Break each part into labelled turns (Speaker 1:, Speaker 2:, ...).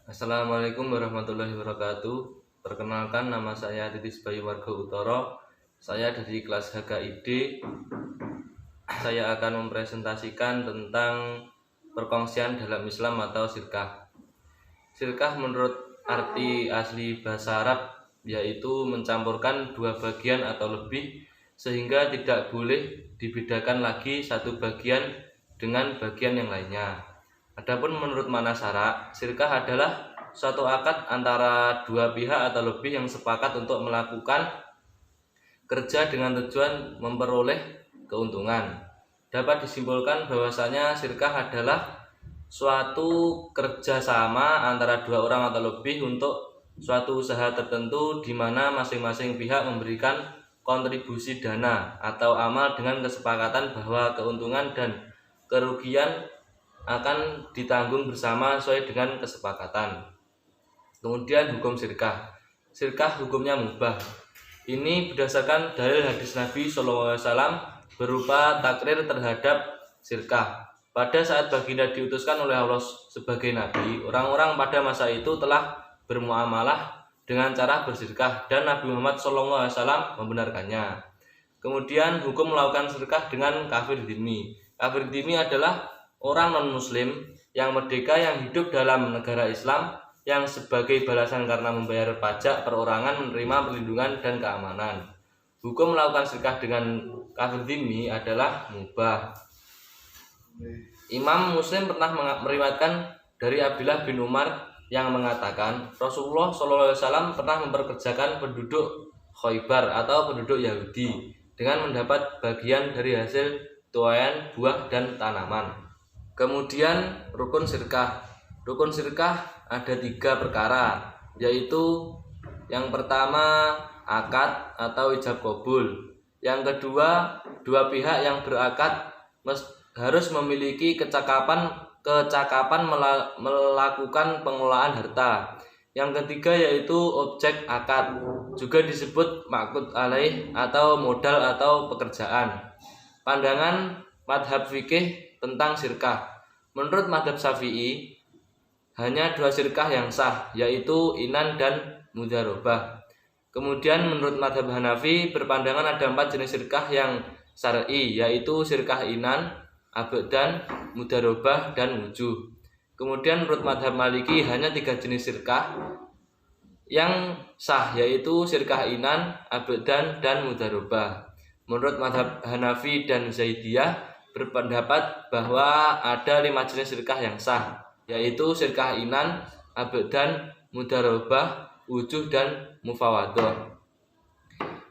Speaker 1: Assalamualaikum warahmatullahi wabarakatuh. Perkenalkan, nama saya Titis Bayu Warga Utara. Saya dari kelas HKID. Saya akan mempresentasikan tentang perkongsian dalam Islam atau sirkah. Sirkah menurut arti asli bahasa Arab yaitu mencampurkan dua bagian atau lebih sehingga tidak boleh dibedakan lagi satu bagian dengan bagian yang lainnya. Adapun menurut makna syara, sirkah adalah suatu akad antara dua pihak atau lebih yang sepakat untuk melakukan kerja dengan tujuan memperoleh keuntungan. Dapat disimpulkan bahwasanya sirkah adalah suatu kerjasama antara dua orang atau lebih untuk suatu usaha tertentu di mana masing-masing pihak memberikan kontribusi dana atau amal dengan kesepakatan bahwa keuntungan dan kerugian akan ditanggung bersama sesuai dengan kesepakatan. Kemudian hukum sirkah. Sirkah hukumnya mubah. Ini berdasarkan dalil hadis Nabi SAW berupa takrir terhadap sirkah. Pada saat baginda diutuskan oleh Allah sebagai Nabi, orang-orang pada masa itu telah bermuamalah dengan cara bersirkah dan Nabi Muhammad SAW membenarkannya. Kemudian hukum melakukan sirkah dengan kafir dhimmi. Kafir dhimmi adalah orang non-muslim yang merdeka yang hidup dalam negara Islam yang sebagai balasan karena membayar pajak perorangan menerima perlindungan dan keamanan. Hukum melakukan sirkah dengan kafir dhimmi adalah mubah. Imam Muslim pernah meriwayatkan dari Abdullah bin Umar yang mengatakan Rasulullah SAW pernah memperkerjakan penduduk Khaybar atau penduduk Yahudi dengan mendapat bagian dari hasil tuaian buah dan tanaman. Kemudian rukun sirkah. Rukun sirkah ada 3 perkara, yaitu yang pertama akad atau ijab kabul. Yang kedua, dua pihak yang berakad harus memiliki kecakapan melakukan pengelolaan harta. Yang ketiga yaitu objek akad, juga disebut maqud alaih atau modal atau pekerjaan. Pandangan madhab fikih tentang sirkah. Menurut madhab Syafi'i hanya 2 sirkah yang sah, yaitu inan dan mudharobah. Kemudian menurut madhab Hanafi berpandangan ada 4 jenis sirkah yang syar'i, yaitu sirkah inan, abdan, mudharobah, dan wujuh. Kemudian menurut madhab Maliki hanya 3 jenis sirkah yang sah, yaitu sirkah inan, abdan, dan mudharobah. Menurut madhab Hanafi dan Zaidiyah berpendapat bahwa ada 5 jenis sirkah yang sah, yaitu sirkah inan, abdan, mudharobah, wujuh, dan mufawadoh.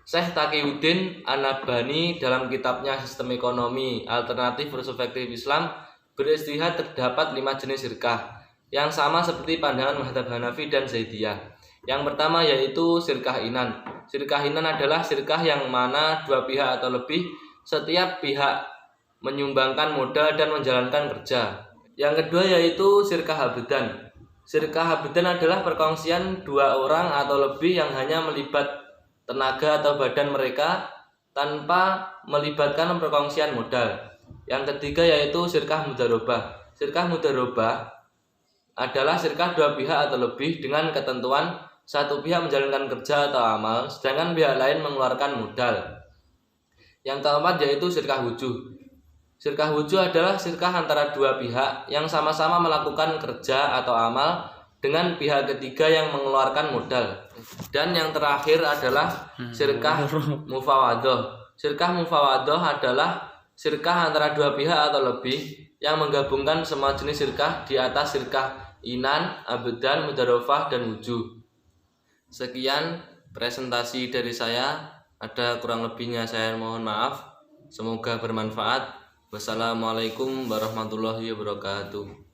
Speaker 1: Syekh Taqiyuddin An-Nabhani dalam kitabnya Sistem Ekonomi Alternatif Perspektif Islam beristihad terdapat 5 jenis sirkah yang sama seperti pandangan madhab Hanafi dan Zaidiyah. Yang pertama yaitu sirkah inan. Sirkah inan adalah sirkah yang mana 2 pihak atau lebih, setiap pihak menyumbangkan modal dan menjalankan kerja. Yang kedua yaitu sirkah abdan. Sirkah abdan adalah perkongsian 2 orang atau lebih yang hanya melibat tenaga atau badan mereka tanpa melibatkan perkongsian modal. Yang ketiga yaitu sirkah mudharobah. Sirkah mudharobah adalah sirkah 2 pihak atau lebih dengan ketentuan satu pihak menjalankan kerja atau amal, sedangkan pihak lain mengeluarkan modal. Yang keempat yaitu sirkah wujuh. Sirkah wujuh adalah sirkah antara 2 pihak yang sama-sama melakukan kerja atau amal dengan pihak ketiga yang mengeluarkan modal. Dan yang terakhir adalah sirkah mufawadoh. Sirkah mufawadoh adalah sirkah antara 2 pihak atau lebih yang menggabungkan semua jenis sirkah di atas sirkah inan, abdan, mudharobah, dan wujuh. Sekian presentasi dari saya. Ada kurang lebihnya saya mohon maaf. Semoga bermanfaat. Wassalamualaikum warahmatullahi wabarakatuh.